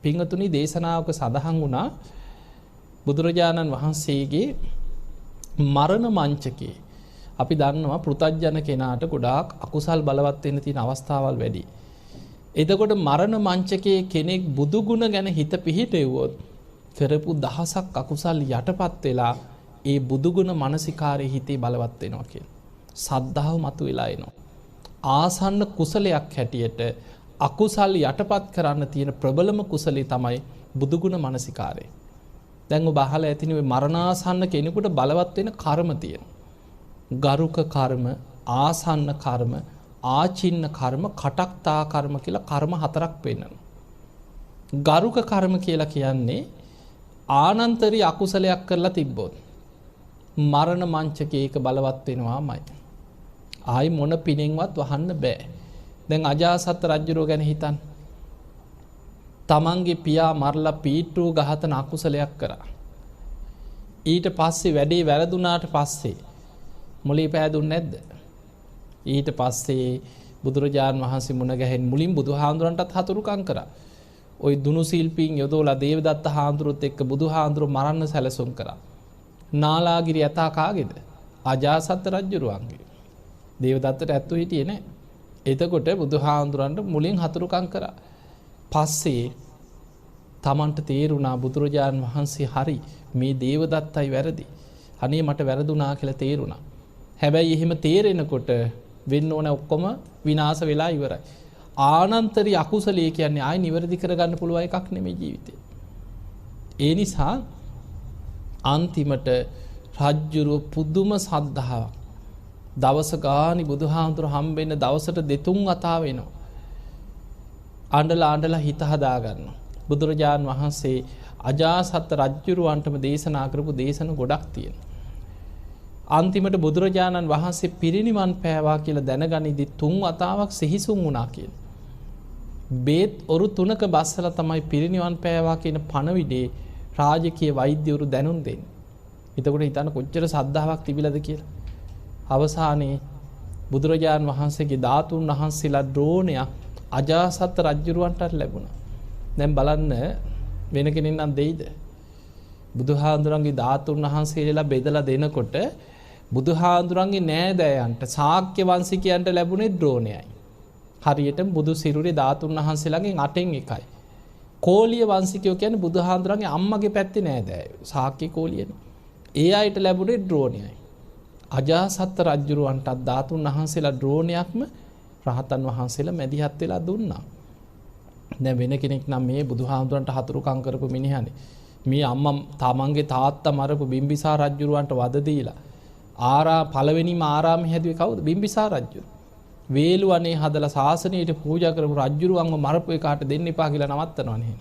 පිංගතුනි දේශනාවක සඳහන් වුණා බුදුරජාණන් වහන්සේගේ මරණ මංචකේ අපි දන්නවා පෘථග්ජන කෙනාට ගොඩාක් අකුසල් බලවත් වෙන්න තියෙන අවස්ථාවල් වැඩි. එතකොට මරණ මංචකයේ කෙනෙක් බුදු ගුණ ගැන හිත පිහිටෙව්වොත් කරපු දහසක් අකුසල් යටපත් වෙලා ඒ බුදු ගුණ මානසිකාරයේ හිතේ බලවත් වෙනවා කියන. සද්ධාව මතුවලා එනවා. ආසන්න කුසලයක් හැටියට අකුසල් යටපත් කරන්න තියෙන ප්‍රබලම කුසලයේ තමයි බුදු ගුණ මානසිකාරය. දැන් ඔබ අහලා ඇතිනේ මේ මරණාසන්න කෙනෙකුට බලවත් වෙන කර්ම තියෙනවා. ගරුක කර්ම, ආසන්න කර්ම, ආචින්න කර්ම, කටක්තා කර්ම කියලා කර්ම හතරක් වෙන්නවා. ගරුක කර්ම කියලා කියන්නේ ආනන්තරී අකුසලයක් කරලා තිබ්බොත් මරණ මංචකයක බලවත් වෙනවාමයි. ආයි මොන පිනෙන්වත් වහන්න බෑ. දැන් අජාසත් රජුරෝ ගැන හිතන්න. තමන්ගේ පියා මරලා පීට්ටු ඝාතන අකුසලයක් කරා. ඊට පස්සේ වැඩේ වැරදුනාට පස්සේ මොලේ පෑදුන්නේ නැද්ද? ඊට පස්සේ බුදුරජාන් වහන්සේ මුණ ගැහෙන් මුලින් බුදුහාඳුරන්ටත් හතුරුකම් කරා. ওই දුනු ශිල්පීන් යොදවලා දේවදත්ත හාමුදුරුවොත් එක්ක බුදුහාඳුරු මරන්න සැලසුම් කරා. නාලාගිරි යතා කාගේද? අජාසත් රජුරුවන්ගේ. දේවදත්තට ඇත්තු හිටියේ නැහැ. එතකොට බුදුහාඳුරන්ට මුලින් හතුරුකම් කරා. පස්සේ තමන්ට තේරුණා බුදුරජාණන් වහන්සේ හරි මේ දේවදත්තයි වැරදි. අනේ මට වැරදුනා කියලා තේරුණා. හැබැයි එහෙම තේරෙනකොට වෙන්න ඕන ඔක්කොම විනාශ වෙලා ඉවරයි. ආනන්තරී අකුසලයේ කියන්නේ ආයි නිවැරදි කරගන්න පුළුවන් එකක් නෙමෙයි ජීවිතේ. ඒ නිසා අන්තිමට රජ්ජුරුව පුදුම සද්ධාාවක්. දවස ගානි බුදුහාමුදුර හම්බෙන්න දවසට 2-3 වතාව වෙනවා. අඬලා හිත හදාගන්න. බුදුරජාණන් වහන්සේ අජාසත් රජ්ජුරුවන්ටම දේශනා කරපු දේශන ගොඩක් තියෙනවා. අන්තිමට බුදුරජාණන් වහන්සේ පිරිනිවන් පෑවා කියලා දැනගනිද්දි 3 වතාවක් සිහිසුන් වුණා කියලා. බේත් ඔරු 3ක බස්සලා තමයි පිරිනිවන් පෑවා කියන පණවිඩේ රාජකීය වෛද්‍යවරු දැනුම් දෙන්නේ. එතකොට හිතන්න කොච්චර සද්ධාාවක් තිබිලාද කියලා. අවසානයේ බුදුරජාණන් වහන්සේගේ ධාතුන් වහන්සේලා ද්‍රෝණයක් අජාසත් රජුරවන්ට ලැබුණා. දැන් බලන්න වෙන කෙනෙක් නම් දෙයිද? බුදුහාඳුරන්ගේ ධාතුන් වහන්සේලා බෙදලා දෙනකොට බුදුහාඳුරන්ගේ නෑදෑයන්ට ශාක්‍ය වංශිකයන්ට ලැබුණේ ද්‍රෝණයයි. හරියටම බුදු සිරුරේ ධාතුන් වහන්සේලාගෙන් 8න් එකයි. කෝලිය වංශිකයෝ කියන්නේ බුදුහාඳුරන්ගේ අම්මගේ පැත්තේ නෑදෑයෝ. ශාක්‍ය කෝලියනේ. ඒ අයට ලැබුණේ ද්‍රෝණයයි. අජාසත් රජුරවන්ට ධාතුන් වහන්සේලා ද්‍රෝණයක්ම රහතන් වහන්සේලා මැදිහත් වෙලා දුන්නා. දැන් වෙන කෙනෙක් නම් මේ බුදුහාමුදුරන්ට හතුරුකම් කරපු මිනිහනේ. මේ අම්මා තමන්ගේ තාත්තා මරපු බිම්බිසාර රජුරවන්ට වද දීලා පළවෙනිම ආරාමය හැදුවේ කවුද? බිම්බිසාර රජු. වේලුවනේ හදලා ශාසනයට පූජා කරපු රජුරවන්ව මරපු එකාට දෙන්න එපා කියලා නවත්තනවා නේ.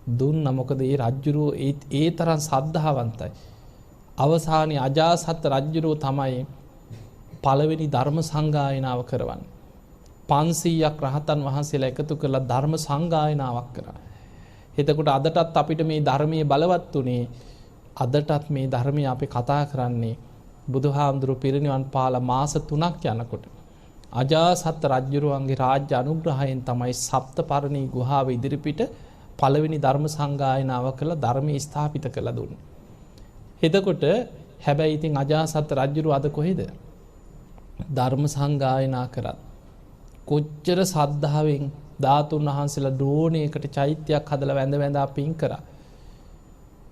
දුන්නා. මොකද මේ රජුරෝ ඒ තරම් සද්ධාවන්තයි. අවසානයේ අජාසත් රජුරෝ තමයි පළවෙනි ධර්ම සංගායනාව කරවන්නේ. 500ක් රහතන් වහන්සේලා එකතු කරලා ධර්ම සංගායනාවක් කරා. එතකොට අදටත් අපිට මේ ධර්මයේ බලවත් උනේ, අදටත් මේ ධර්මයේ අපි කතා කරන්නේ බුදුහාමුදුරු පිරිනිවන් පාලා මාස 3ක් යනකොට අජාසත් රජුරුවන්ගේ රාජ්‍ය අනුග්‍රහයෙන් තමයි සප්තපරණී ගුහාව ඉදිරිපිට පළවෙනි ධර්ම සංගායනාව කළා, ධර්මයේ ස්ථාපිත කළා දුන්නේ. එතකොට හැබැයි ඉතින් අජාසත් රජුරුව අද කොහෙද? ධර්ම සංගායනා කරත් කොච්චර සද්ධාවෙන් ධාතුන් වහන්සේලා ද්‍රෝණයකට චෛත්‍යයක් හදලා වැඳ වැඳා පින් කරා.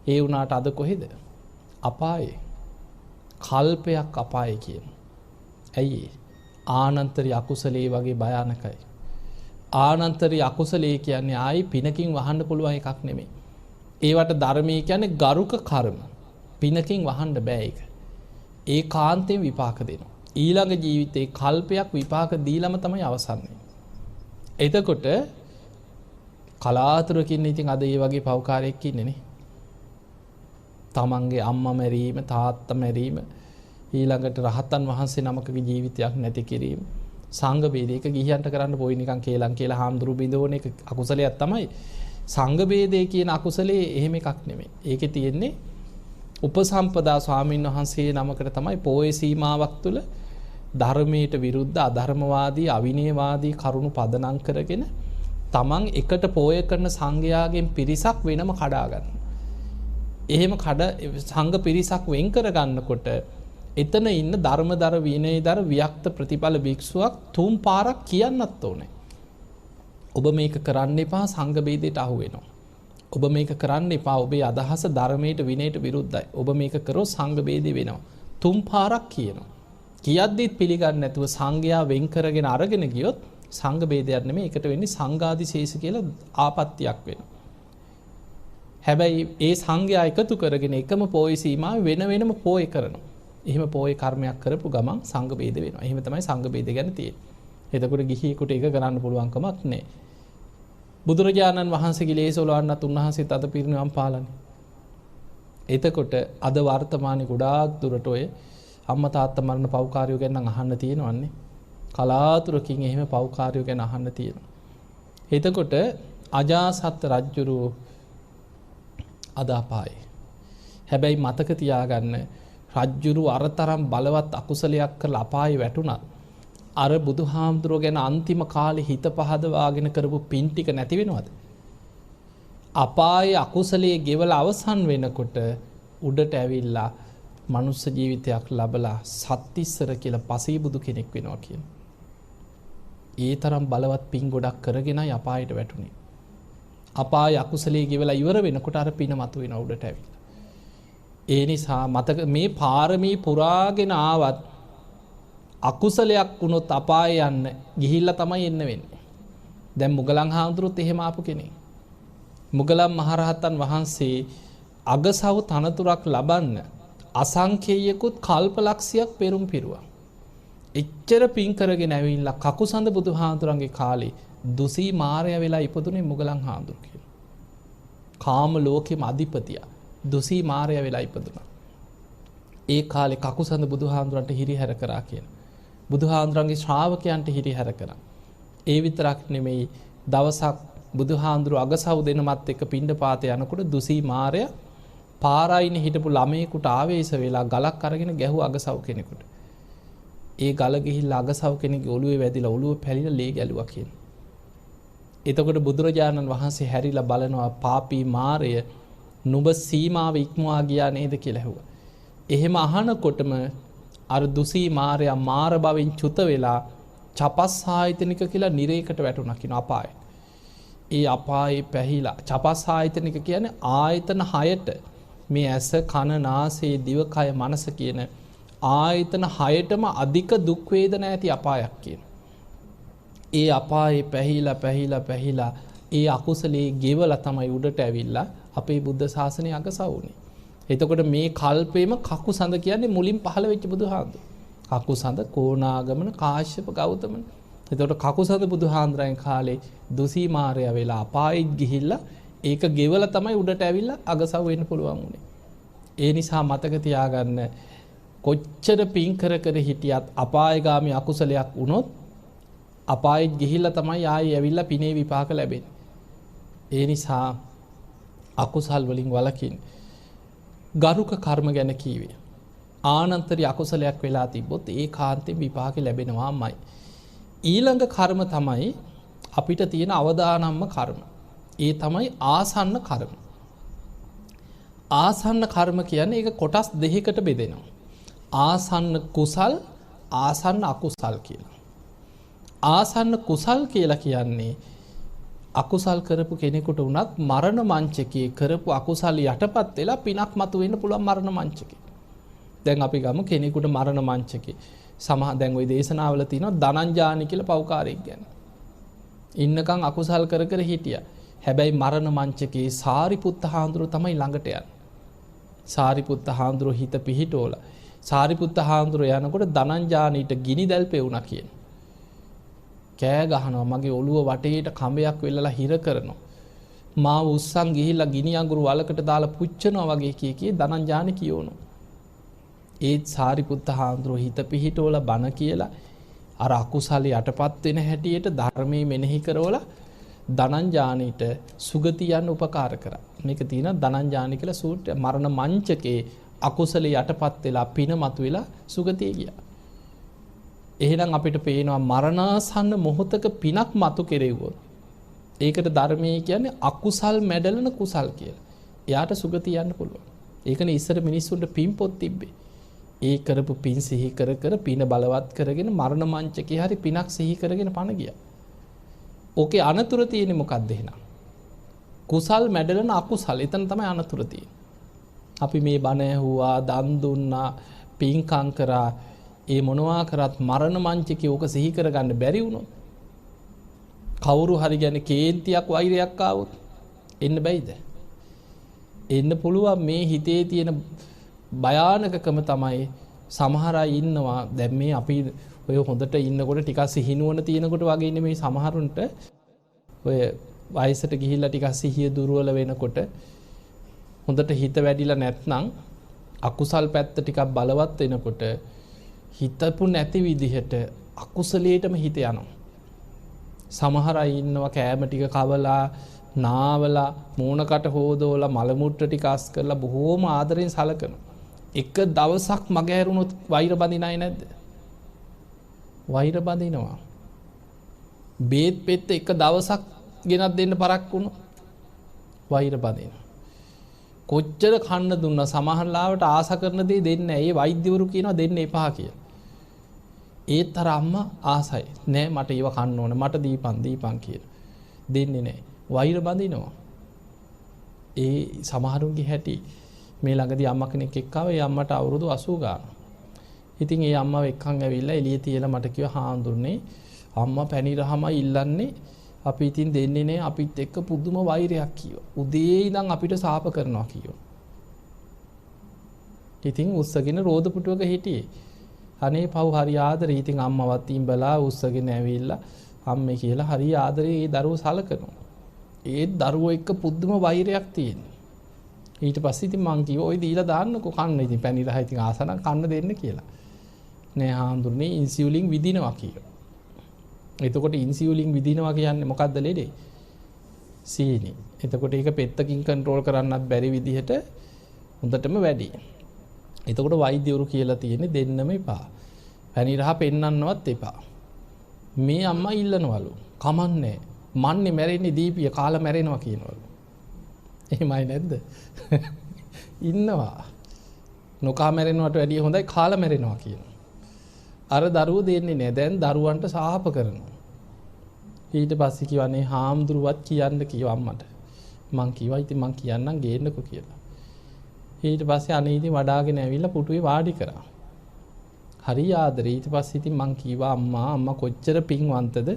ඒ වුණාට අද කොහෙද? අපායේ. කල්පයක් අපායේ කියන. ඇයි? ආනන්තරී අකුසලයේ වගේ භයානකයි. ආනන්තරී අකුසලයේ කියන්නේ ආයි පිනකින් වහන්න පුළුවන් එකක් නෙමෙයි. ඒවට ධර්මයේ කියන්නේ ගරුක කර්ම. පිනකින් වහන්න බෑ ඒක. ඒකාන්තයෙන් විපාක දෙනවා. ඊළඟ ජීවිතේ කල්පයක් විපාක දීලම තමයි අවසන්නේ. එතකොට කලාතුරකින් ඉතින් අද ඒ වගේ පව්කාරයෙක් ඉන්නේ නේ. තමන්ගේ අම්මා මැරීම, තාත්තා මැරීම, ඊළඟට රහතන් වහන්සේ නමකගේ ජීවිතයක් නැති කිරීම, සංඝ බේදයක ගිහියන්ට කරන්න පොයි නිකන් කේලම් කියලා හාමුදුරු බිඳවන එක අකුසලයක් තමයි. සංඝ බේදේ කියන අකුසලයේ එහෙම එකක් නෙමෙයි. ඒකේ තියෙන්නේ උපසම්පදා ස්වාමීන් වහන්සේ නමකට තමයි පොයේ සීමාවක් තුළ ධර්මයට විරුද්ධ අධර්මවාදී අවිනයවාදී කරුණු පදනම් කරගෙන තමන් එකට පෝය කරන සංඝයාගෙන් පිරිසක් වෙනම කඩා ගන්න. එහෙම සංඝ පිරිසක් වෙන් කර ගන්නකොට එතන ඉන්න ධර්මදර විනයදර වික්ත ප්‍රතිඵල භික්ෂුවක් 3 පාරක් කියන්නත් ඕනේ. ඔබ මේක කරන්න එපා සංඝ බේදයට අහු වෙනවා. ඔබ මේක කරන්න එපා ඔබේ අදහස ධර්මයට විනයට විරුද්ධයි. ඔබ මේක කරොත් සංඝ බේදේ වෙනවා. 3 පාරක් කියනවා. කියද්දිත් පිළිගන්නේ නැතුව සංඝයා වෙන් කරගෙන අරගෙන ගියොත් සංඝ බේදයක් නෙමෙයි ඒකට වෙන්නේ සංඝාදිශේෂ කියලා ආපත්‍යක් වෙනවා. හැබැයි ඒ සංඝයා එකතු කරගෙන එකම පොයි සීමාව වෙන වෙනම පොයි කරනවා. එහෙම පොයි කර්මයක් කරපු ගමන් සංඝ බේද වෙනවා. එහෙම තමයි සංඝ බේද ගැන තියෙන්නේ. එතකොට ගිහියෙකුට ඒක කරන්න පුළුවන් කමක් නැහැ. බුදුරජාණන් වහන්සේගේ ලේසොලවන්නත් උන්වහන්සේත් අද පිරිනිවන් පාලානේ. එතකොට අද වර්තමානයේ ගොඩාක් දුරට ඔය අම්මා තාත්තා මරණ පව්කාරයෝ ගැන නම් අහන්න තියෙනවන්නේ. කලාතුරකින් එහෙම පව්කාරයෝ ගැන අහන්න තියෙනවා. එතකොට අජාසත් රජුරු අද අපායේ. හැබැයි මතක තියාගන්න රජ්ජුරු අරතරම් බලවත් අකුසලයක් කරලා අපායේ වැටුණත් අර බුදුහාමුදුරුවෝ ගැන අන්තිම කාලේ හිත පහදවාගෙන කරපු පින් ටික නැති වෙනවද? අපායේ අකුසලයේ ගෙවලා අවසන් වෙනකොට උඩට ඇවිල්ලා මනුස්ස ජීවිතයක් ලබලා සත්තිස්සර කියලා පසේ බුදු කෙනෙක් වෙනවා කියන. ඒ තරම් බලවත් පින් ගොඩක් කරගෙනයි අපායට වැටුනේ. අපායේ අකුසලයේ ගෙවලා ඉවර වෙනකොට අර පින මතුවෙන උඩට ඇවිල්ලා. ඒ නිසා මතක මේ පාරමී පුරාගෙන ආවත් අකුසලයක් වුණොත් අපායේ යන්න ගිහිල්ලා තමයි එන්න වෙන්නේ. දැන් මුගලන් හාමුදුරුවොත් එහෙම ආපු කෙනෙක්. මුගලන් මහරහතන් වහන්සේ අගසව් තනතුරක් ලබන්න අසංඛේයකුත් කල්පලක්ෂයක් පෙරම් පිරුවා. එච්චර පින් කරගෙන ඇවිල්ලා කකුසඳ බුදුහාමුදුරන්ගේ කාලේ දුසී මාරයා වෙලා ඉපදුනේ මුගලන් හාමුදුරුවෝ කියලා. කාම ලෝකෙම අධිපතියා දුසී මාරයා වෙලා ඉපදුනා. ඒ කාලේ කකුසඳ බුදුහාමුදුරන්ට හිරිහැර කරා කියන. බුදුහාමුදුරන්ගේ ශ්‍රාවකයන්ට හිරිහැර කරා. ඒ විතරක් නෙමෙයි දවසක් බුදුහාමුදුරුවෝ අගසව් දෙනමත් එක්ක පිණ්ඩපාතේ යනකොට දුසී මාරයා පාරායිනේ හිටපු ළමයෙකුට ආවේශ වෙලා ගලක් අරගෙන ගැහුවා අගසව් කෙනෙකුට. ඒ ගල ගිහිල්ලා අගසව් කෙනෙක්ගේ ඔළුවේ වැදිලා ඔළුව පැලිලා ලේ ගැලුවා කියන. එතකොට බුදුරජාණන් වහන්සේ හැරිලා බලනවා පාපී මාරය නුඹ සීමාව ඉක්මවා ගියා නේද කියලා ඇහුවා. එහෙම අහනකොටම අර දුසී මාරයා මාර බවෙන් චුත වෙලා චපස් ආයතනික කියලා නිරේකට වැටුණා කියන අපායේ. ඒ අපායේ පැහිලා චපස් ආයතනික කියන්නේ ආයතන 6ට මේ ඇස කන නාසය දිවකය මනස කියන ආයතන 6ටම අධික දුක් වේදනා ඇති අපායක් කියන. ඒ අපායේ පැහිලා ඒ අකුසලයේ ගෙවලා තමයි උඩට ඇවිල්ලා අපේ බුද්ධ ශාසනය අගසවුනේ. එතකොට මේ කල්පේම කකුසඳ කියන්නේ මුලින් පහළ වෙච්ච බුදුහාමුදුරුවෝ. කකුසඳ කෝණාගමන කාශ්‍යප ගෞතමන. එතකොට කකුසඳ බුදුහාමුදුරන් කාලේ දුසී මාරයා වෙලා අපායෙත් ගිහිල්ලා ඒක ගෙවලා තමයි උඩට ඇවිල්ලා අගසව් වෙන්න පුළුවන් උනේ. ඒ නිසා මතක තියාගන්න කොච්චර පින් කර හිටියත් අපායගාමී අකුසලයක් වුණොත් අපායෙත් ගිහිල්ලා තමයි ආයේ ඇවිල්ලා පිනේ විපාක ලැබෙන්නේ. ඒ නිසා අකුසල් වලින් වළකින්න. ගරුක කර්ම ගැන කීවේ. ආනන්තරී අකුසලයක් වෙලා තිබ්බොත් ඒ කාන්තෙන් විපාක ලැබෙනවාමයි. ඊළඟ කර්ම තමයි අපිට තියෙන අවදානම්ම කර්ම. ඒ තමයි ආසන්න කර්ම. ආසන්න කර්ම කියන්නේ ඒක කොටස් දෙකකට බෙදෙනවා. ආසන්න කුසල් ආසන්න අකුසල් කියලා. ආසන්න කුසල් කියලා කියන්නේ අකුසල් කරපු කෙනෙකුට වුණත් මරණ මංචකයේ කරපු අකුසල් යටපත් වෙලා පිනක් මතුවෙන්න පුළුවන් මරණ මංචකේ. දැන් අපි ගමු කෙනෙකුට මරණ මංචකේ සමහර දැන් ওই දේශනාවල තියෙනවා ධනංජානි කියලා පව්කාරයෙක් ගැන. ඉන්නකම් අකුසල් කර හිටියා. හැබැයි මරණ මංචකේ සාරිපුත්ත හාමුදුරුවෝ තමයි ළඟට යන්නේ. සාරිපුත්ත හාමුදුරුවෝ හිත පිහිටෝලා. සාරිපුත්ත හාමුදුරුවෝ යනකොට ධනංජානිට ගිනි දැල් පෙවුණා කියන. කෑ ගහනවා මගේ ඔළුව වටේට කඹයක් වෙල්ලලා හිර කරනවා. මාව උස්සන් ගිහිල්ලා ගිනි අඟුරු වලකට දාලා පුච්චනවා වගේ කී ධනංජානි කියවනවා. ඒත් සාරිපුත්ත හාමුදුරුවෝ හිත පිහිටෝලා බණ කියලා අර අකුසල යටපත් වෙන හැටියට ධර්මයේ මෙනෙහි කරවලා ධනංජානිට සුගති යන්න උපකාර කරා. මේක තියෙනවා ධනංජානි කියලා සූත්‍රය. මරණ මංචකේ අකුසල යටපත් වෙලා පින මතුවෙලා සුගතිය ගියා. එහෙනම් අපිට පේනවා මරණාසන්න මොහොතක පිනක් මතු කෙරෙව්වොත් ඒකට ධර්මයේ කියන්නේ අකුසල් මැඩලන කුසල් කියලා. එයාට සුගතිය යන්න පුළුවන්. ඒකනේ ඉස්සර මිනිස්සුන්ට පින් පොත් තිබ්බේ. ඒ කරපු පින් සිහි කර කර පින බලවත් කරගෙන මරණ මංචකේ හරි පිනක් සිහි කරගෙන පණ ගියා. ඕකේ අනතුර තියෙන්නේ මොකක්ද එහෙනම්? කුසල් මැඩලන අකුසල්. එතන තමයි අනතුර තියෙන්නේ. අපි මේ බණ ඇහුවා, දන් දුන්නා, පින්කම් කරා, ඒ මොනවා කරත් මරණ මංචකේ ඕක සිහි කරගන්න බැරි වුණොත්, කවුරු හරි ගැන කේන්තියක් වෛරයක් ආවොත් එන්න බැයිද? එන්න පුළුවන්. මේ හිතේ තියෙන භයානකකම තමයි සමහර අය ඉන්නවා. දැන් මේ අපි ඔය හොඳට ඉන්නකොට ටිකක් සිහිනුවන තියෙනකොට වගේ නෙමෙයි සමහරුන්ට ඔය වයසට ගිහිල්ලා ටිකක් සිහිය දුර්වල වෙනකොට හොඳට හිත වැඩිලා නැත්නම් අකුසල් පැත්ත ටිකක් බලවත් වෙනකොට හිතපු නැති විදිහට අකුසලයටම හිත යනවා. සමහර අය ඉන්නවා කෑම ටික කවලා නාවලා මූණකට හොදවලා මල මුට්ට ටික අස් කරලා බොහෝම ආදරෙන් සලකනවා. එක දවසක් මගහැරුණොත් වෛර බඳින අය නැද්ද? වෛර බඳිනවා. බේත් පෙත්ත එක දවසක් ගෙනත් දෙන්න පරක් වුණොත් වෛර බඳිනවා. කොච්චර කන්න දුන්නා සමහර ලාවට ආස කරන දේ දෙන්නේ නැහැ. ඒ වෛද්‍යවරු කියනවා දෙන්න එපා කියලා. ඒත් අර අම්මා ආසයි. නෑ මට ඒව කන්න ඕන. මට දීපන් කියලා. දෙන්නේ නැහැ. වෛර බඳිනවා. ඒ සමහරුන්ගේ හැටි මේ ළඟදී අම්මා කෙනෙක් එක්කව ඒ අම්මට අවුරුදු 80 ගාන. ඉතින් ඒ අම්මව එක්කන් ඇවිල්ලා එළිය තියලා මට කිව්වා හාමුදුරනේ අම්මා පැණි රහම ඉල්ලන්නේ අපි ඉතින් දෙන්නේ නැහැ අපිත් එක්ක පුදුම වෛරයක් කිව්වා. උදේ ඉඳන් අපිට සාප කරනවා කිව්වා. ඉතින් උස්සගෙන රෝද පුටුවක හිටියේ. අනේ පව් හරි ආදරේ. ඉතින් අම්මවත් ඉඹලා උස්සගෙන ඇවිල්ලා අම්මේ කියලා හරි ආදරේ ඒ දරුවෝ සලකනවා. ඒ දරුවෝ එක්ක පුදුම වෛරයක් තියෙනවා. ඊට පස්සේ ඉතින් මං කිව්වා ඔය දීලා දාන්නකෝ කන්න. ඉතින් පැණි රහ ඉතින් ආසනම් කන්න දෙන්න කියලා. නෑ හාමුදුරනේ ඉන්සියුලින් විදිනවා කියලා. එතකොට ඉන්සියුලින් විදිනවා කියන්නේ මොකද්ද ලෙඩේ? සීනි. එතකොට ඒක පෙත්තකින් කන්ට්‍රෝල් කරන්නත් බැරි විදිහට හොඳටම වැඩි. එතකොට වෛද්‍යවරු කියලා තියෙන්නේ දෙන්නම එපා. පැණි රහ පෙන්නන්නවත් එපා. මේ අම්මා ඉල්ලනවලු. කමන්නේ. මන්නේ මැරෙන්නේ දීපිය කාලා මැරෙනවා කියනවලු. එහෙමයි නැද්ද? ඉන්නවා. නොකා මැරෙනවට වැඩිය හොඳයි කාලා මැරෙනවා කියනවා. අර දරුවෝ දෙන්නේ නැහැ. දැන් දරුවන්ට සාහප කරනවා. ඊට පස්සේ කිව්වනේ හාමුදුරුවත් කියන්න කිව්වා අම්මට. මං කිව්වා ඉතින් මං කියන්නම් ගේන්නකෝ කියලා. ඊට පස්සේ අනේ ඉතින් වඩාගෙන ඇවිල්ලා පුටුවේ වාඩි කරා. හරි ආදරේ. ඊට පස්සේ ඉතින් මං කිව්වා අම්මා කොච්චර පින්වන්තද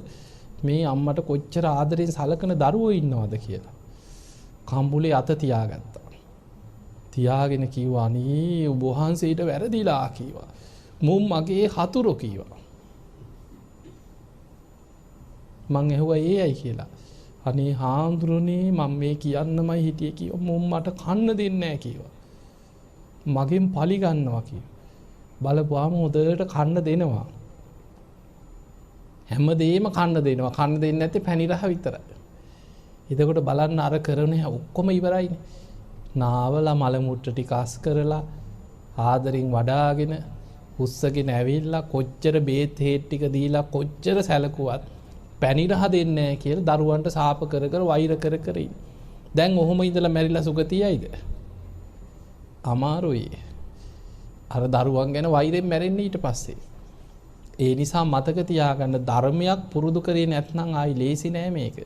මේ අම්මට කොච්චර ආදරෙන් සලකන දරුවෝ ඉන්නවද කියලා. කම්බුලේ අත තියාගත්තා. තියාගෙන කිව්වා අනේ ඔබ වහන්සේට වැරදිලා කිව්වා. මුම් මගේ හතුරු කිව්වා. මං ඇහුවා ඒ ඇයි කියලා. අනේ හාමුදුරනේ මම මේ කියන්නමයි හිටියේ කිව්වා. මුම් මට කන්න දෙන්නේ නැහැ කිව්වා. මගෙන් පලි ගන්නවා කිව්වා. බලපුවාම හොදට කන්න දෙනවා. හැමදේම කන්න දෙනවා. කන්න දෙන්නේ නැත්තේ පැණි රහ විතරයි. එතකොට බලන්න අර කරන ඔක්කොම ඉවරයිනේ. නාවලා මල මුට්ට ටික අස් කරලා ආදරින් වඩාගෙන උස්සගෙන ඇවිල්ලා කොච්චර බේත් හේත් ටික දීලා කොච්චර සැලකුවත් පැණි රහ දෙන්නේ නැහැ කියලා දරුවන්ට සාප කර කර වෛර කර කර ඉන්න. දැන් ඔහොම ඉඳලා මැරිලා සුගතියයිද? අමාරුයි. අර දරුවන් ගැන වෛරෙන් මැරෙන්නේ ඊට පස්සේ. ඒ නිසා මතක තියාගන්න ධර්මයක් පුරුදු කරේ නැත්නම් ආයි ලේසි නෑ මේක.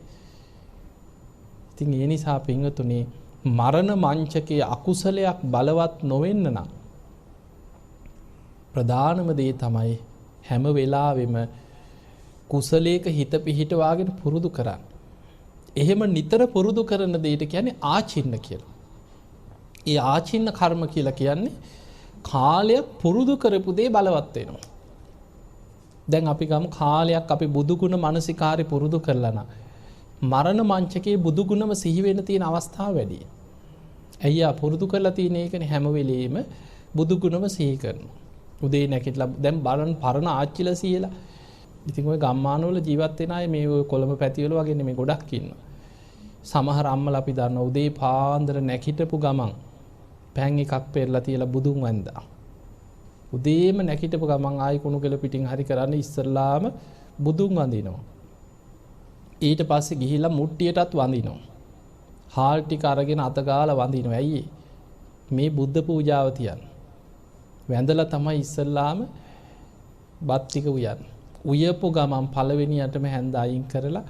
ඉතින් ඒ නිසා පින්වතුනි මරණ මංචකයේ අකුසලයක් බලවත් නොවෙන්න නම් ප්‍රධානම දේ තමයි හැම වෙලාවෙම කුසලයක හිත පිහිටවාගෙන පුරුදු කරන්න. එහෙම නිතර පුරුදු කරන දෙයට කියන්නේ ආචින්න කියලා. ඒ ආචින්න කර්ම කියලා කියන්නේ කාලයක් පුරුදු කරපු දේ බලවත් වෙනවා. දැන් අපි ගමු කාලයක් අපි බුදුගුණ මානසිකාරය පුරුදු කරලා නම් මරණ මංචකයේ බුදුගුණම සිහි වෙන්න තියෙන අවස්ථාව වැඩි. අයියා පුරුදු කරලා තියෙන එකනේ හැම වෙලෙම බුදුගුණම සිහි කරනවා. උදේ නැගිටලා දැන් බලන්න පරණ ආච්චිලා සියලා. ඉතින් ඔය ගම්මානවල ජීවත් වෙන අය මේ ඔය කොළඹ පැතිවල වගේ නෙමෙයි ගොඩක් ඉන්නවා. සමහර අම්මලා අපි දන්නවා උදේ පාන්දර නැගිටපු ගමන් පෑන් එකක් පෙරලා තියලා බුදුන් වන්දා. උදේම නැගිටපු ගමන් ආයි කුණු කෙල පිටින් හරි කරන්නේ ඉස්සල්ලාම බුදුන් වඳිනවා. ඊට පස්සේ ගිහිල්ලා මුට්ටියටත් වඳිනවා. හාල් ටික අරගෙන අත ගාලා වඳිනවා. ඇයි මේ බුද්ධ පූජාව තියන්නේ. වැඳලා තමයි ඉස්සල්ලාම බත් ටික උයන්නේ. උයපු ගමන් පළවෙනියටම හැන්ද අයින් කරලා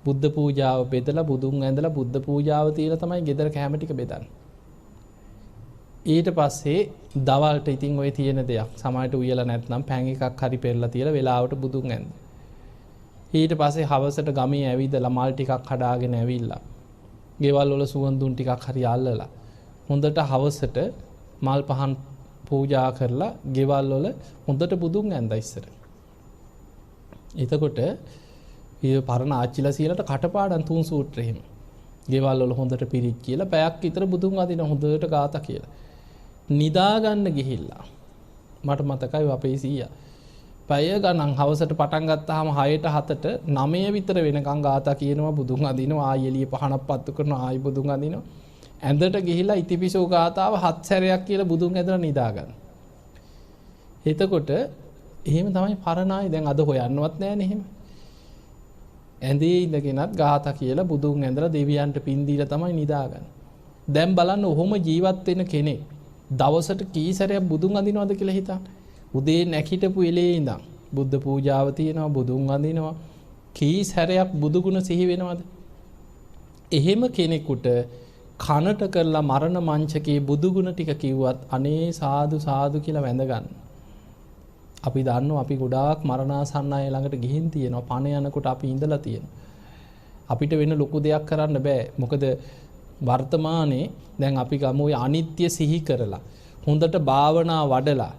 බුද්ධ පූජාව බෙදලා බුදුන් ඇඳලා බුද්ධ පූජාව තියලා තමයි ගෙදර කැම ටික බෙදන්නේ. ඊට පස්සේ දවල්ට ඉතින් ඔය තියෙන දෙයක් සමහරට උයලා නැත්නම් පැන් එකක් හරි පෙරලා තියලා වෙලාවට බුදුන් ඇඳ. ඊට පස්සේ හවසට ගමේ ඇවිදලා මල් ටිකක් හදාගෙන ඇවිල්ලා ගෙවල් වල සුවඳුන් ටිකක් හරි අල්ලලා හොඳට හවසට මල් පහන් පූජා කරලා ගෙවල් වල හොඳට බුදුන් ඇඳලා ඉස්සර. එතකොට ඊ පරණ ආච්චිලා සීලට කටපාඩම් 3 සූත්‍ර එහෙම. ගෙවල් වල හොඳට පිරිත් කියලා පැයක් විතර බුදුන් අදින හොඳට ගාථා කියලා. නිදා ගන්න ගිහිල්ලා මට මතකයි අපේ සීයා. පැය ගණන් හවසට පටන් ගත්තාම 6ට 7ට 9 විතර වෙනකන් ගාථා කියනවා බුදුන් අදිනවා ආයෙ එළිය පහනක් පත්තු කරනවා ආයෙ බුදුන් අදිනවා. ඇඳට ගිහිල්ලා ඉතිපිසෝ ගාථාව 7 සැරයක් කියලා බුදුන් ඇඳලා නිදා ගන්න. එතකොට එහෙම තමයි පරණ අය දැන් අද හොයන්නවත් නැහැ නේ එහෙම. ඇඳේ ඉඳගෙනත් ගාථා කියලා බුදුන් ඇඳලා දෙවියන්ට පින් දීලා තමයි නිදාගන්නේ. දැන් බලන්න ඔහොම ජීවත් වෙන කෙනෙක් දවසට කී සැරයක් බුදුන් අඳිනවද කියලා හිතන්න. උදේ නැගිටපු එලේ ඉඳන් බුද්ධ පූජාව තියෙනවා බුදුන් අඳිනවා කී සැරයක් බුදු ගුණ සිහි වෙනවද? එහෙම කෙනෙකුට කනට කරලා මරණ මංචකේ බුදු ගුණ ටික කිව්වත් අනේ සාදු සාදු කියලා වැඳ ගන්න. අපි දන්නවා අපි ගොඩාක් මරණාසන්න අය ළඟට ගිහින් තියෙනවා. පණ යනකොට අපි ඉඳලා තියෙනවා. අපිට වෙන ලොකු දෙයක් කරන්න බෑ. මොකද වර්තමානයේ දැන් අපි ගමු අනිත්‍ය සිහි කරලා හොඳට භාවනා වඩලා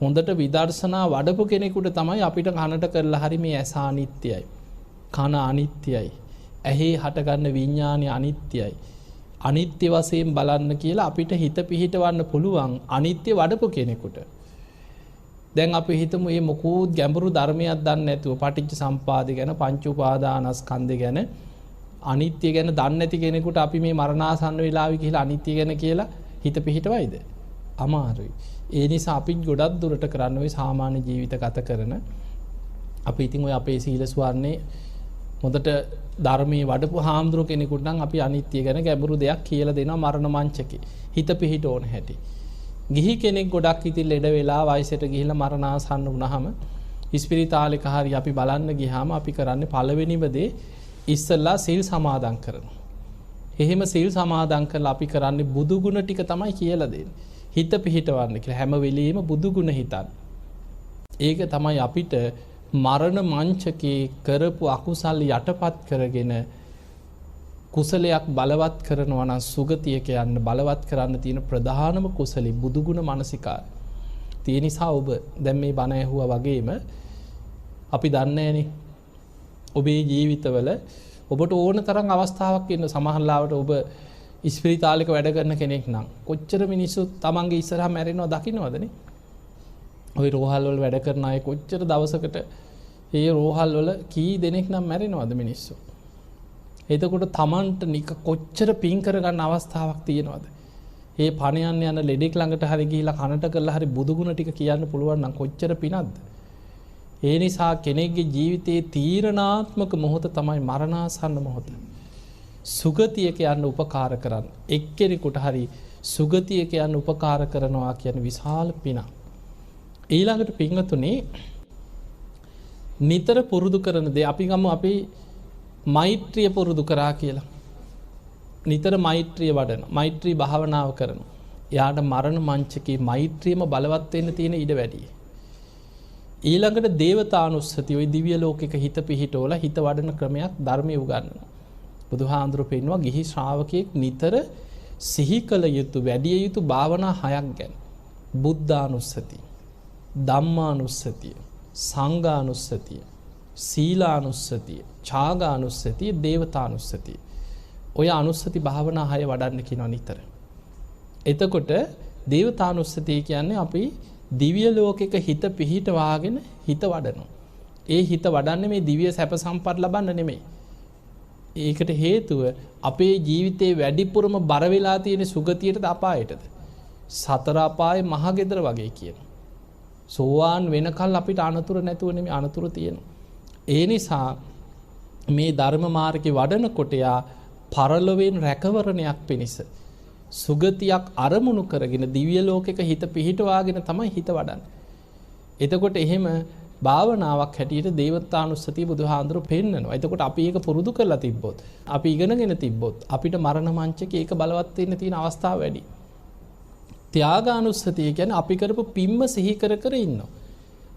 හොඳට විදර්ශනා වඩපු කෙනෙකුට තමයි අපිට කනට කරලා හරි මේ ඇස අනිත්‍යයි. කන අනිත්‍යයි. ඇහි හටගන්න විඥානය අනිත්‍යයි. අනිත්‍ය වශයෙන් බලන්න කියලා අපිට හිත පිහිටවන්න පුළුවන් අනිත්‍ය වඩපු කෙනෙකුට. දැන් අපි හිතමු මේ මොකුත් ගැඹුරු ධර්මයක් දන්නේ නැතුව පටිච්ච සම්පදාය ගැන පංච උපාදානස්කන්ධය ගැන අනිත්‍ය ගැන දන්නේ නැති කෙනෙකුට අපි මේ මරණාසන්න වෙලාවේ කියලා අනිත්‍ය ගැන කියලා හිත පිහිටවයිද? අමාරුයි. ඒ නිසා අපි ගොඩක් දුරට කරන්න ওই සාමාන්‍ය ජීවිත ගත කරන අපි ඉතින් ඔය අපේ සීල ස්වර්ණේ හොඳට ධර්මයේ වඩපු හාමුදුරු කෙනෙකුට නම් අපි අනිත්‍ය ගැන ගැඹුරු දෙයක් කියලා දෙනවා මරණ මංචකේ. හිත පිහිට ඕන හැටි. ගිහි කෙනෙක් ගොඩක් ඉතින් ලෙඩ වෙලා වයසට ගිහිල්ලා මරණාසන්න වුණාම ඉස්පිරිතාලෙක හරි අපි බලන්න ගියාම අපි කරන්නේ පළවෙනිම දේ ඉස්සල්ලා සීල් සමාදන් කරනවා. එහෙම සීල් සමාදන් කරලා අපි කරන්නේ බුදු ගුණ ටික තමයි කියලා දෙන්නේ. හිත පිහිටවන්න කියලා හැම වෙලෙම බුදු ගුණ හිතන්න. ඒක තමයි අපිට මරණ මංචකේ කරපු අකුසල් යටපත් කරගෙන කුසලයක් බලවත් කරනවා නම් සුගතියක යන්න බලවත් කරන්න තියෙන ප්‍රධානම කුසලී බුදු ගුණ මානසිකාරය. ඒ නිසා ඔබ දැන් මේ බණ ඇහුවා වගේම අපි දන්නේ නැනේ ඔබේ ජීවිතවල ඔබට ඕන තරම් අවස්ථාවක් ඉන්න සමහරවිට ඔබ ඉස්පිරිතාලයක වැඩ කරන කෙනෙක් නම් කොච්චර මිනිස්සු තමන්ගේ ඉස්සරහා මැරෙනවා දකින්නවදනේ. ওই රෝහල් වල වැඩ කරන අය කොච්චර දවසකට ඒ රෝහල් වල කී දෙනෙක් නම් මැරෙනවද මිනිස්සු. එතකොට තමන්ට නික කොච්චර පින් කරගන්න අවස්ථාවක් තියෙනවද? ඒ පණ යන ලෙඩෙක් ළඟට හරි ගිහිලා කනට කරලා හරි බුදු ගුණ ටික කියන්න පුළුවන් නම් කොච්චර පිනක්ද? ඒ නිසා කෙනෙක්ගේ ජීවිතයේ තීරණාත්මක මොහොත තමයි මරණාසන්න මොහොත. සුගතියක යන්න උපකාර කරන්න. එක්කෙනෙකුට හරි සුගතියක යන්න උපකාර කරනවා කියන්නේ විශාල පිනක්. ඊළඟට පින්වතුනි නිතර පුරුදු කරන දේ අපි ගමු අපි මෛත්‍රිය පුරුදු කරා කියලා. නිතර මෛත්‍රිය වඩන මෛත්‍රී භාවනාව කරන. එයාට මරණ මංචකේ මෛත්‍රියම බලවත් වෙන්න තියෙන ඉඩ වැඩි. ඊළඟට දේවතානුස්සතිය ওই දිව්‍ය ලෝකෙක හිත පිහිටවලා හිත වඩන ක්‍රමයක් ධර්මයේ උගන්වනවා. බුදුහාඳුරු පෙන්වුවා ගිහි ශ්‍රාවකයෙක් නිතර සිහි කළ යුතු වැඩි යුතු භාවනා 6ක් ගැන. බුද්ධානුස්සතිය, ධම්මානුස්සතිය, සංඝානුස්සතිය, සීලානුස්සතිය, ඡාගානුස්සතිය, දේවතානුස්සතිය. ඔය අනුස්සති භාවනා 6 වඩන්න කියනවා නිතර. එතකොට දේවතානුස්සතිය කියන්නේ අපි දිව්‍ය ලෝකෙක හිත පිහිටවාගෙන හිත වඩනවා. ඒ හිත වඩන්නේ මේ දිව්‍ය සැප සම්පත් ලබන්න නෙමෙයි. ඒකට හේතුව අපේ ජීවිතේ වැඩිපුරම බර වෙලා තියෙන සුගතියටද අපායටද? සතර අපායේ මහ ගෙදර වගේ කියනවා. සෝවාන් වෙනකල් අපිට අනතුරු නැතුව නෙමෙයි අනතුරු තියෙනවා. ඒ නිසා මේ ධර්ම මාර්ගේ වඩනකොට යා පරලොවෙන් රැකවරණයක් පිණිස සුගතියක් අරමුණු කරගෙන දිව්‍ය ලෝකෙක හිත පිහිටවාගෙන තමයි හිත වඩන්නේ. එතකොට එහෙම භාවනාවක් හැටියට දේවතානුස්සතිය බුදුහාඳුරු පෙන්නනවා. එතකොට අපි ඒක පුරුදු කරලා තිබ්බොත්, අපි ඉගෙනගෙන තිබ්බොත් අපිට මරණ මංචකේ ඒක බලවත් වෙන්න තියෙන අවස්ථාව වැඩි. ත්‍යාගානුස්සතිය කියන්නේ අපි කරපු පින්ම සිහි කර කර ඉන්නවා.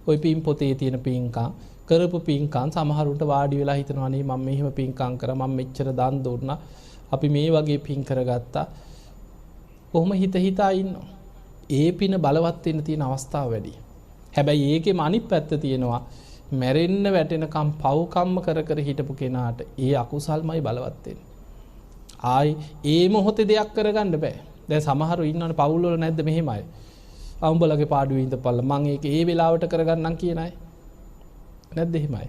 ওই පින් පොතේ තියෙන පින්කම් කරපු පින්කම් සමහරුන්ට වාඩි වෙලා හිතනවා නේ මම මෙහෙම පින්කම් කරා, මම මෙච්චර දන් දුන්නා, අපි මේ වගේ පින් කරගත්තා. කොහොම හිත හිතා ඉන්නවා. ඒ පින බලවත් වෙන්න තියෙන අවස්ථාව වැඩි. හැබැයි ඒකෙම අනිත් පැත්ත තියෙනවා, මැරෙන්න වැටෙනකම් පව්කම්ම කර කර හිටපු කෙනාට ඒ අකුසල්මයි බලවත් වෙන්නේ. ආයි ඒ මොහොතේ දෙයක් කරගන්න බෑ. දැන් සමහරු ඉන්නවනේ පවුල් වල නැද්ද මෙහෙම අය. උඹලගේ පාඩුවේ ඉඳපල්ල මං ඒක ඒ වෙලාවට කරගන්නම් කියන අය. නැද්ද එහෙම අය?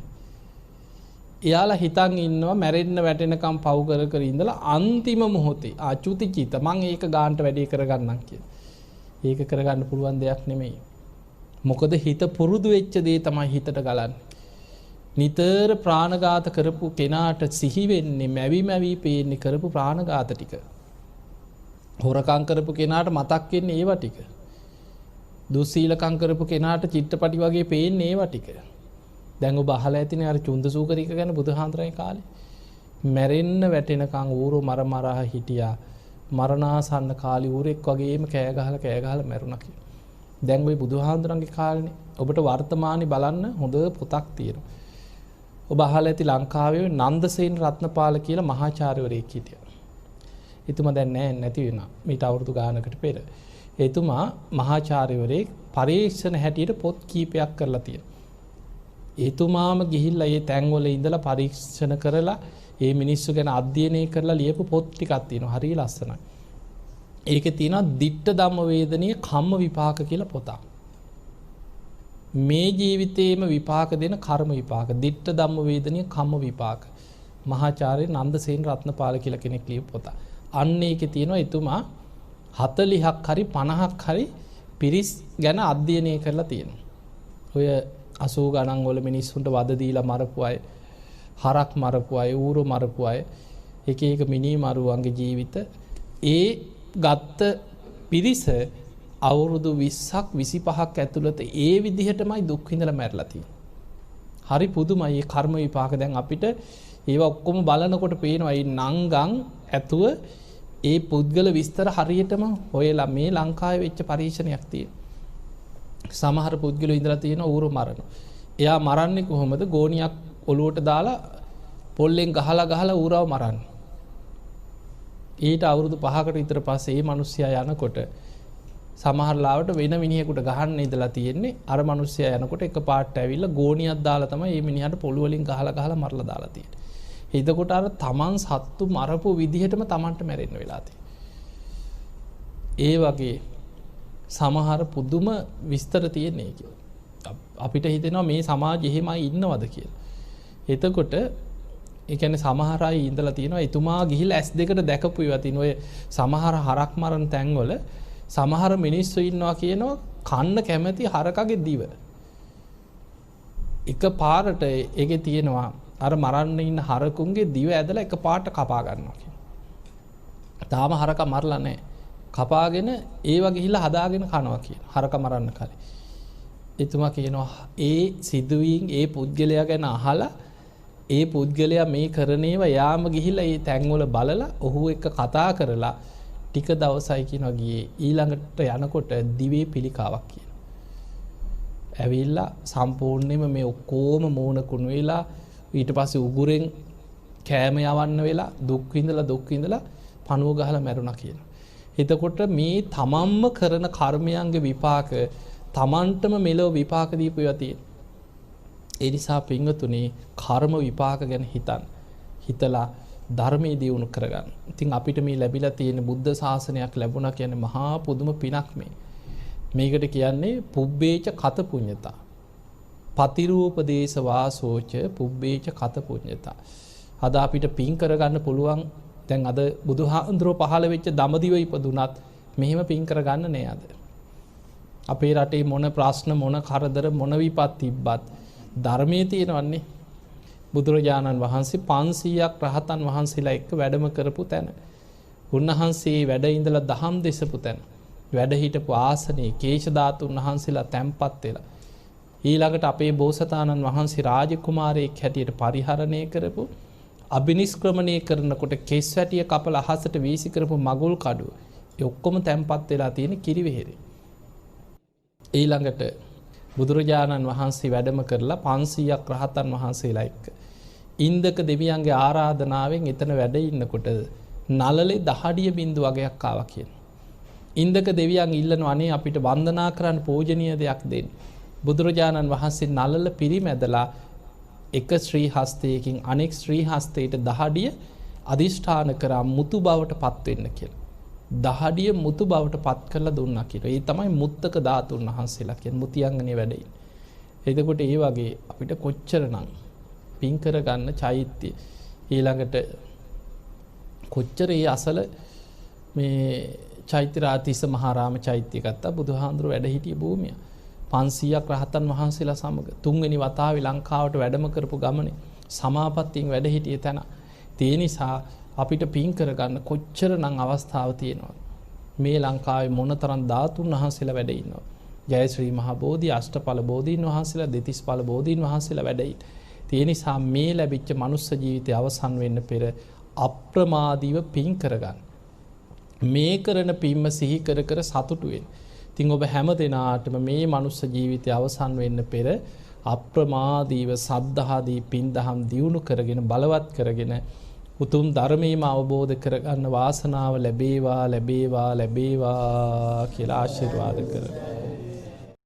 එයාලා හිතන් ඉන්නවා මැරෙන්න වැටෙනකම් පව් කර කර ඉඳලා අන්තිම මොහොතේ අචුති චිත මං ඒක ගාන්ට වැඩේ කරගන්නම් කියන. ඒක කරගන්න පුළුවන් දෙයක් නෙමෙයි. මොකද හිත පුරුදු වෙච්ච දේ තමයි හිතට ගලන්නේ. නිතර ප්‍රාණඝාත කරපු කෙනාට සිහි වෙන්නේ මැවි මැවි පේන්නේ කරපු ප්‍රාණඝාත ටික. හොරකම් කරපු කෙනාට මතක් වෙන්නේ ඒවා ටික. දුස්සීලකම් කරපු කෙනාට චිත්‍රපටි වගේ පේන්නේ ඒවා ටික. දැන් ඔබ අහලා ඇතිනේ අර චුන්දසූකරික ගැන බුදුහාඳුරේ කාලේ. මැරෙන්න වැටෙනකන් ඌරෝ මරමරා හිටියා. මරණාසන්න කාලේ ඌරෙක් වගේම කෑ ගහලා මැරුණා කියලා. දැන් ওই බුදුහාඳුරන්ගේ කාලේ ඔබට වර්තමානයේ බලන්න හොඳ පොතක් තියෙනවා. ඔබ අහලා ඇති ලංකාවේ නන්දසේන රත්නපාල කියලා මහාචාර්යවරයෙක් හිටියා. එතුමා දැන් නැති වෙනවා. මීට අවුරුදු ගානකට පෙර. එතුමා මහාචාර්යවරයෙක් පරීක්ෂණ හැටියට පොත් කීපයක් කරලා තියෙනවා. එතුමාම ගිහිල්ලා ඒ තැන්වල ඉඳලා පරීක්ෂණ කරලා ඒ මිනිස්සු ගැන අධ්‍යයනය කරලා ලියපු පොත් ටිකක් තියෙනවා. හරිය ලස්සනයි. ඒකේ තියෙනවා ditta ධම්ම වේදනීය කම්ම විපාක කියලා පොතක්. මේ ජීවිතේම විපාක දෙන කර්ම විපාක. ditta ධම්ම වේදනීය කම්ම විපාක. මහාචාර්ය නන්දසේන රත්නපාල කියලා කෙනෙක් ලියපු පොත. අන්න ඒකේ තියෙනවා එතුමා 40ක් හරි 50ක් හරි පිරිස් ගැන අධ්‍යයනය කරලා තියෙනවා. ඔය 80 ගණන් වල මිනිස්සුන්ට වද දීලා මරපු අය, හරක් මරපු අය, ඌරු මරපු අය, එක එක මිනි මරුවන්ගේ ජීවිත ඒ ගත්ත පිරිස අවුරුදු 20ක් 25ක් ඇතුළත ඒ විදිහටමයි දුක් විඳලා මැරලා තියෙන්නේ. හරි පුදුමයි මේ කර්ම විපාක. දැන් අපිට ඒවා ඔක්කොම බලනකොට පේනවා මේ නංගන් ඇතුව ඒ පුද්ගල විස්තර හරියටම හොයලා මේ ලංකාවේ වෙච්ච පරීක්ෂණයක් තියෙනවා. සමහර පුද්ගලයෝ ඉඳලා තියෙන ඌරු මරන. එයා මරන්නේ කොහොමද? ගෝණියක් ඔලුවට දාලා පොල්ලෙන් ගහලා ඌරව මරන්නේ. ඊට අවුරුදු 5කට විතර පස්සේ මේ මිනිස්සයා යනකොට සමහර ලාවට වෙන මිනිහෙකුට ගහන්න ඉඳලා තියෙන්නේ. අර මිනිස්සයා යනකොට එකපාරට ඇවිල්ලා ගෝණියක් දාලා තමයි මේ මිනිහට පොළු වලින් ගහලා මරලා දාලා තියෙන්නේ. එතකොට අර තමන් සත්තු මරපු විදිහටම තමන්ට මැරෙන්න වෙලා තියෙන්නේ. ඒ වගේ සමහර පුදුම විස්තර තියෙන්නේ කියලා. අපිට හිතෙනවා මේ සමාජෙ එහෙමයි ඉන්නවද කියලා. එතකොට ඒ කියන්නේ සමහර අය ඉඳලා තියෙනවා එතුමා ගිහිල්ලා S2කට දැකපු ඒවා තියෙන ඔය සමහර හරක් මරන තැන්වල සමහර මිනිස්සු ඉන්නවා කියනවා කන්න කැමති හරකගේ දිව. එක පාරට ඒකේ තියෙනවා අර මරන්න ඉන්න හරකුන්ගේ දිව ඇදලා එක පාට කපා ගන්නවා කියනවා. තාම හරක මරලා නැහැ. කපාගෙන ඒව ගිහිල්ලා හදාගෙන කනවා කියනවා. හරක මරන්න කලින්. එතුමා කියනවා ඒ සිදුවීම් ඒ පුද්ගලයා ගැන අහලා ඒ පුද්ගලයා මේ කරන ඒවා යාම ගිහිල්ලා ඒ තැන්වල බලලා ඔහු එක්ක කතා කරලා ටික දවසයි කියනවා ගියේ ඊළඟට යනකොට දිවේ පිළිකාවක් කියනවා. ඇවිල්ලා සම්පූර්ණයෙන්ම මේ ඔක්කොම මෝන කුණු වෙලා ඊට පස්සේ උගුරෙන් කෑම යවන්න වෙලා දුක් විඳලා පණුව ගහලා මැරුණා කියනවා. එතකොට මේ තමන්ම කරන කර්මයන්ගේ විපාක තමන්ටම මෙලොව විපාක දීපු ඒවා තියෙනවා. ඒ නිසා පින්වතුනි කර්ම විපාක ගැන හිතලා ධර්මයේ දියුණු කරගන්න. ඉතින් අපිට මේ ලැබිලා තියෙන බුද්ධ ශාසනයක් ලැබුණා කියන්නේ මහා පුදුම පිනක් මේ. මේකට කියන්නේ පුබ්බේච කත පුඤ්ඤතා. පතිරූපදේශ වාසෝච පුබ්බේච කත පුඤ්ඤතා. අද අපිට පින් කරගන්න පුළුවන්. දැන් අද බුදුහාඳුරෝ පහළ වෙච්ච දඹදිව ඉපදුනත් මෙහෙම පින් කරගන්න නෑ අද. අපේ රටේ මොන ප්‍රශ්න මොන කරදර මොන විපත් තිබ්බත් ධර්මයේ තියෙනවන්නේ. බුදුරජාණන් වහන්සේ 500ක් රහතන් වහන්සේලා එක්ක වැඩම කරපු තැන. උන්වහන්සේ වැඩ ඉඳලා දහම් දෙසපු තැන. වැඩ හිටපු ආසනයේ කේශ ධාතුන් වහන්සේලා තැන්පත් වෙලා. ඊළඟට අපේ බෝසතාණන් වහන්සේ රාජකුමාරයෙක් හැටියට පරිහරණය කරපු අභිනිෂ්ක්‍රමණය කරනකොට කෙස් වැටිය කපලා අහසට වීසි කරපු මගුල් කඩුව. ඒ ඔක්කොම තැන්පත් වෙලා තියෙන කිරිවෙහෙරේ. ඊළඟට බුදුරජාණන් වහන්සේ වැඩම කරලා 500ක් රහතන් වහන්සේලා එක්ක ඉන්දක දෙවියන්ගේ ආරාධනාවෙන් එතන වැඩ ඉන්නකොට නලලේ දහඩිය බින්දු වගේක් ආවා කියන. ඉන්දක දෙවියන් ඉල්ලනවා අනේ අපිට වන්දනා කරන්න පූජනීය දෙයක් දෙන්න. බුදුරජාණන් වහන්සේ නලල පිරිමැදලා එක ශ්‍රී හස්තයකින් අනෙක් ශ්‍රී හස්තයට දහඩිය අධිෂ්ඨාන කරා මුතු බවට පත් වෙන්න කියලා. දහඩිය මුතු බවට පත් කරලා දුන්නා කියලා. ඒ තමයි මුත්තක ධාතුන් වහන්සේලා කියන්නේ මුතියංගනේ වැඩ ඉන්නේ. එතකොට ඒ වගේ අපිට කොච්චරනම් පින් කරගන්න චෛත්‍ය ඊළඟට කොච්චර ඒ අසල මේ චෛත්‍ය රාතිස්ස මහාරාම චෛත්‍ය ගත්තා බුදුහාඳුර වැඩ හිටිය භූමිය. 500ක් රහතන් වහන්සේලා සමග තුන්වෙනි වතාවේ ලංකාවට වැඩම කරපු ගමනේ සමාපත්තියෙන් වැඩ හිටියේ තැන. ඒ නිසා අපිට පින් කරගන්න කොච්චරනම් අවස්ථාව තියෙනවද? මේ ලංකාවේ මොනතරම් ධාතුන් වහන්සේලා වැඩ ඉන්නවද? ජය ශ්‍රී මහා බෝධි අෂ්ටඵල බෝධීන් වහන්සේලා දෙතිස්ඵල බෝධීන් වහන්සේලා වැඩ ඉන්න. ඒ නිසා මේ ලැබිච්ච මනුස්ස ජීවිතය අවසන් වෙන්න පෙර අප්‍රමාදීව පින් කරගන්න. මේ කරන පින්ම සිහි කර කර සතුටු වෙන්න. ඉතින් ඔබ හැම දිනාටම මේ මනුස්ස ජීවිතය අවසන් වෙන්න පෙර අප්‍රමාදීව සද්ධාදී පින් දහම් දියුණු කරගෙන බලවත් කරගෙන උතුම් ධර්මයේම අවබෝධ කරගන්න වාසනාව ලැබේවා ලැබේවා ලැබේවා කියලා ආශිර්වාද කරනවා.